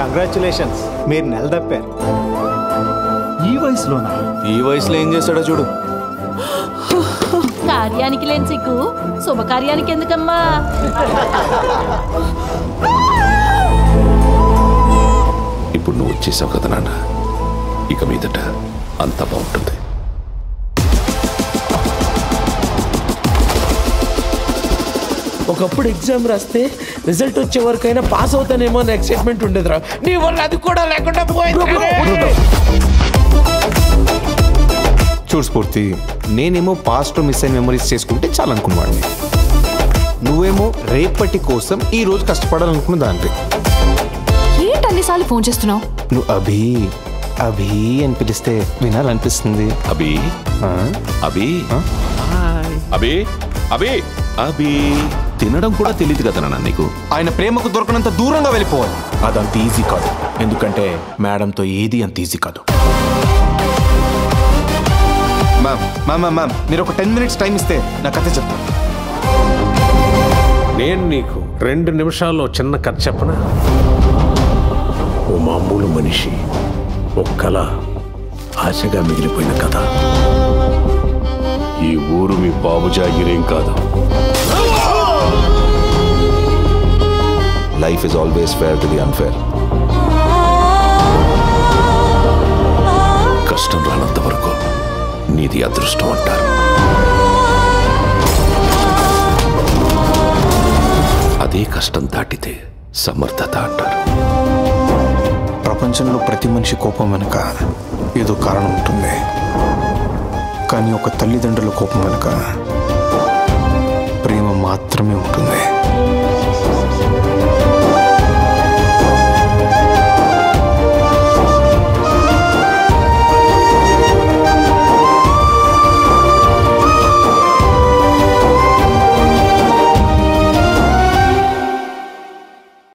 Congratulations, మీరు నెల తప్పారు. ఈ వయసులోనా? ఈ వయసులో ఏం చేస్తాడో చూడు. కార్యానికి లేని సిగ్గు శుభకార్యానికి ఎందుకమ్మా? ఇప్పుడు నువ్వు వచ్చేసావు కదా నాన్న, ఇక మీదట అంతా బాగుంటుంది. ఒకప్పుడు ఎగ్జామ్ రాస్తే రిజల్ట్ వచ్చే వరకైనా పాస్ అవుతానేమో అని ఎక్సైట్మెంట్ ఉండేదిరా. నీ వల్ల అది కూడా లేకుండా పోయింది. చూడు స్ఫూర్తి, నేనేమో పాస్ట్లో మిస్ అయిన మెమరీస్ చేసుకుంటే చాలా అనుకున్నాను. నువ్వేమో రేపటి కోసం ఈ రోజు కష్టపడాలనుకున్న దాంట్లో. ఏంటి అన్నిసార్లు ఫోన్ చేస్తున్నావు? నువ్వు అభి అభి అని పిలిస్తే వినాలనిపిస్తుంది. అభి అభి అభి అభి అభి తినడం కూడా తెలియదు కదా నాన్న నీకు. ఆయన ప్రేమకు దొరకనంత దూరంగా వెళ్ళిపోవాలి. అదంత ఈజీ కాదు, ఎందుకంటే మేడంతో ఏది అంత ఈజీ కాదు. మ్యామ్ మీరు ఒక 10 minutes టైం ఇస్తే నా కథ చెప్తాను. నేను నీకు 2 నిమిషాల్లో చిన్న కథ చెప్పనా? ఓ మామూలు మనిషి, ఒక కళ ఆశగా మిగిలిపోయిన కథ. ఈ ఊరు మీ బాబు జాగిరేం కాదు. Life is always fair to the unfair. కష్టం రానంత వరకు నీది అదృష్టం అంటారు. అదే కష్టం దాటితే సమర్థత అంటారు. ప్రపంచంలో ప్రతి మనిషి కోపం వెనుక ఏదో కారణం ఉంటుంది, కానీ ఒక తల్లిదండ్రుల కోపం వెనుక ప్రేమ మాత్రమే ఉంటుంది.